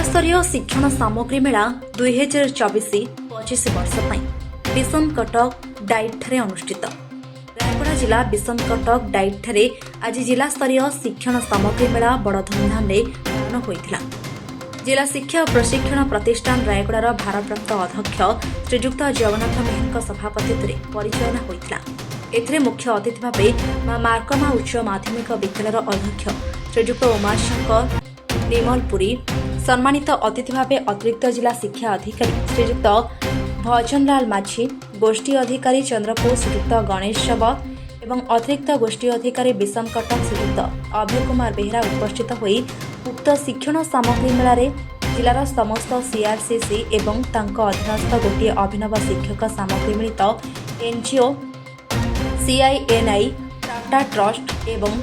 जिलास्तरीय शिक्षण सामग्री मेला 2024-25 वर्ष विषम कटक डाइट अनुष्ठित। रायगड़ा जिला विषम कटक डाइट आज जिलास्तरीय शिक्षण सामग्री मेला बड़ धूमधाम पालन होता। जिला शिक्षा और प्रशिक्षण प्रतिष्ठान रायगड़ार भारप्राप्त अध्यक्ष श्रीजुक्त जगन्नाथ मेहर सभापतित्व परिचालना होता। एथिरे मुख्य अतिथि भाव मां मार्कमा उच्च माध्यमिक विद्यालय अध्यक्ष श्रीजुक्त उमाशंकर निमलपुरी, सम्मानित अतिथि भाव अतिरिक्त जिला शिक्षा अधिकारी श्रीजुक्त भजनलाल माझी, गोष्ठी अधिकारी चंद्रपुर श्रीजुक्त गणेश शव एवं अतिरिक्त गोष्ठी अधिकारी विषम कटक श्रीजुक्त अभय कुमार बेहरा उपस्थित होई उक्त शिक्षण सामग्री मेलारे जिलार समस्त सीआरसीसी एवं तांको अधीनस्थ गोटे अभिनव शिक्षक सामग्री मिलित एनजीओ सीआईएनआई टाटा ट्रस्ट एवं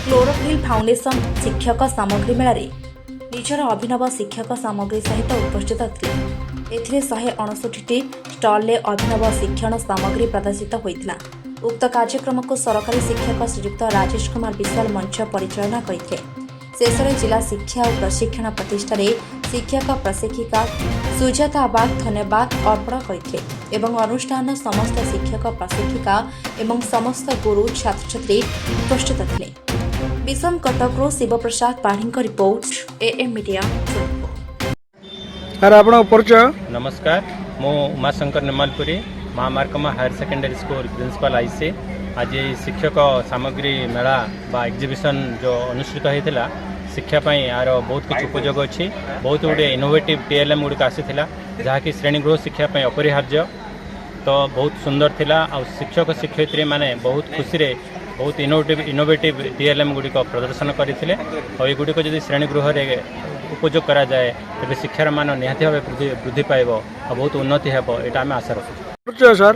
क्लोरोफिल फाउंडेशन शिक्षक सामग्री मेलारे निजर अभिनव शिक्षक सामग्री सहित उपस्थित थे। एथिरे 159टी स्टॉल अभिनव शिक्षण सामग्री प्रदर्शित होता। उक्त कार्यक्रम को सरकारी शिक्षक श्रीजुक्त राजेश कुमार विशाल मंच परिचालना करते। शेष जिला शिक्षा और प्रशिक्षण प्रतिष्ठान शिक्षक प्रशिक्षिका सुजाता बाग धन्यवाद अर्पण करते एवं अनुष्ठान समस्त शिक्षक प्रशिक्षिका एवं समस्त गुरु छात्र छात्री उपस्थित थे। विषम Cuttack Shivprasad Padhi report AM media. नमस्कार, मो Umashankar Nimalpuri Maa Markama higher secondary school principal IC. आज शिक्षक सामग्री मेला बा एग्जिबिशन जो अनुष्ठित होता शिक्षा यार बहुत कुछ उपयोग अच्छी। बहुत गुड़े इनोवेटिव टीएलएम गुड़िक आसीला जहाँकि श्रेणीगृह शिक्षापी अपरिहार्य। तो बहुत सुंदर थिला आ शिक्षक शिक्षयित्री माने बहुत खुशी रे बहुत इनोवेटिव टीएलएम गुड़िक प्रदर्शन करते। और युड़िक जब श्रेणीगृह उपयोग करा जाए तेज शिक्षार मान निहाती भाव वृद्धि पाइब और बहुत उन्नति हेब यहाँ आम आशा रखुँ। सर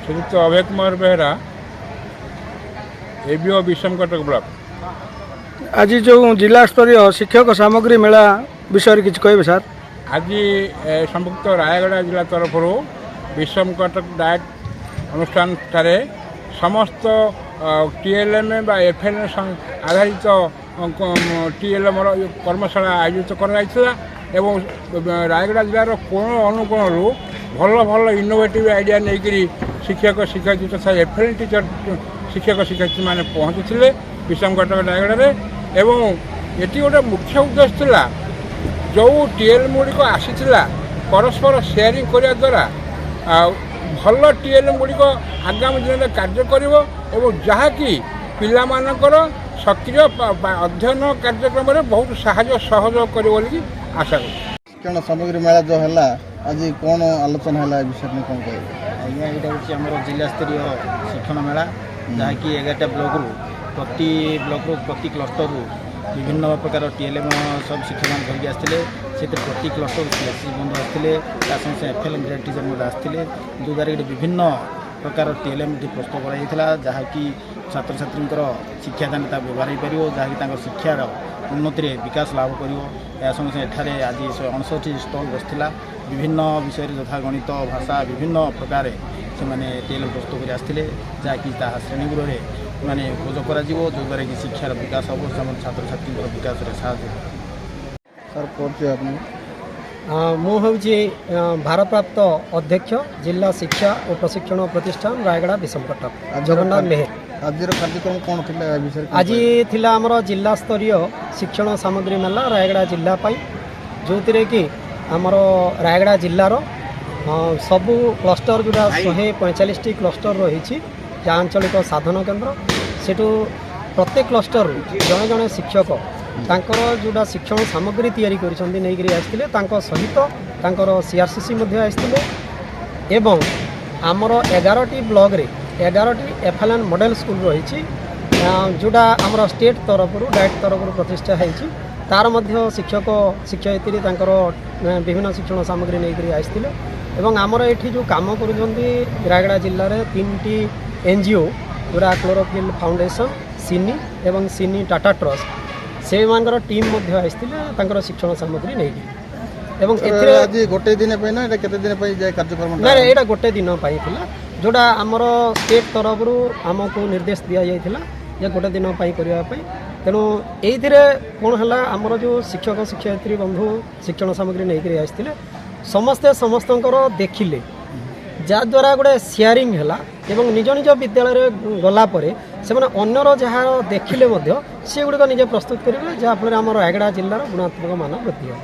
श्रीयुक्त अभय कुमार बेहरा एबीओ विषम कटक ब्लॉक। आज जो जिला स्तरीय शिक्षक सामग्री मेला विषय किसी कहे सर? आज संयुक्त रायगड़ा जिला तरफ विषम कटक डाइट अनुष्ठान ठारे समस्त टीएलएम बा एफएलएम आधारित टीएलएम कर्मशाला आयोजित कराइला एवं रायगड़ा जिलार कोण अनुकोण भल भल इनोवेटिव आइडिया नहीं शिक्षक शिक्षयित्री तथा एफएलएम टीचर शिक्षक शिक्षयित्री मैंने पहुँचुते विषम कटक रायगड़ा एवं ये गोटे मुख्य उद्देश्य था जो टीएलएम गुड़िक आसीला परस्पर शेयरिंग करने द्वारा भल टीएलएम गुड़िक आगामी दिन में कार्य कर जहाँकि पिलामानकर सक्रिय अध्ययन कार्यक्रम में बहुत साहाय्य सहयोग कर आशा कर। शिक्षण सामग्री मेला जो है आज कौन आलोचना है विषय में कौन कह? आज्ञा यहाँ हूँ आम जिला स्तरीय शिक्षण मेला जहाँकि 11टा ब्लॉक प्रति ब्लॉक प्रति क्लस्टर विभिन्न प्रकार टीएलएम सब शिक्षक धरिकी आसते से प्रति क्लस्टर सीएससी बंधु आसते एफएलएम ग्रेड टीचर आसते द्वारा विभिन्न प्रकार टीएलएम प्रस्तुत कराई जहाँकि छात्र छात्री शिक्षादान व्यवहार हो पार जहाँकि शिक्षार उन्नति विकास लाभ कर संगे एठारे आज 159 स्टल बसला विभिन्न विषय यथा गणित भाषा विभिन्न प्रकार से टीएलएम प्रस्तुत कर आसते जहाँकि श्रेणीगृह माने उपयोग करा जो द्वारा कि शिक्षार विकास हम छात्र छात्री विकास साहय। सर परिचय आपने? मुझे भारप्राप्त अध्यक्ष जिला शिक्षा और प्रशिक्षण प्रतिष्ठान रायगड़ा विषम कटक जगन्नाथ मेहर। आज कार्यक्रम कौन थिला विषय? आज थिला हमर जिला स्तरीय शिक्षण सामग्री मेला रायगड़ा जिला जो कि आमर रायगड़ा जिलार सबू क्लस्टर जोड़ा 145टी क्लस्टर रही आंचलिक साधन केन्द्र सेठू प्रत्येक क्लस्टर जड़े जड़े शिक्षक तांकर जोड़ा शिक्षण सामग्री तैयारी नहीं आसते सहित तांकर सीआरसीसी आसते एवं आमर 11टी ब्लॉक रे 11टी एफएलएन मॉडल स्कूल रही जोड़ा आमर स्टेट तरफ डाइट तरफ प्रतिष्ठा होती तार मध्य शिक्षक शिक्षयित्री तांकर विभिन्न शिक्षण सामग्री नहीं आसते एवं आमर ये जो काम कर रायगड़ा जिले में 3टी एनजीओ जोड़ा क्लोरोफिल फाउंडेशन सिनी एवं सिनी टाटा ट्रस्ट से टीम आसते शिक्षण सामग्री नहीं एवं आज गोटे दिन ना केते दिन कार्यक्रम? ना यहाँ गोटे दिन जोड़ा आमर स्टेट तरफ आमको निर्देश दि जाइए ଯେ ଗୋଟେ ଦିନ ପାଇଁ କରିବା ପାଇଁ। ତେଣୁ ଏଇଥିରେ କ'ଣ ହେଲା, ଆମର ଯେଉଁ ଶିକ୍ଷକ ଶିକ୍ଷୟିତ୍ରୀ ବନ୍ଧୁ ଶିକ୍ଷଣ ସାମଗ୍ରୀ ନେଇକରି ଆସିଥିଲେ ସମସ୍ତେ ସମସ୍ତଙ୍କର ଦେଖିଲେ, ଯାଦ୍ୱାରା ଗୋଟେ ସେୟାରିଂ ହେଲା ଏବଂ ନିଜ ନିଜ ବିଦ୍ୟାଳୟରେ ଗଲା ପରେ ସେମାନେ ଅନ୍ୟର ଯାହା ଦେଖିଲେ ମଧ୍ୟ ସେଗୁଡ଼ିକ ନିଜେ ପ୍ରସ୍ତୁତ କରିବେ, ଯାହାଫଳରେ ଆମର ରାୟଗଡ଼ା ଜିଲ୍ଲାର ଗୁଣାତ୍ମକ ମାନ ବୃଦ୍ଧି ହେବ।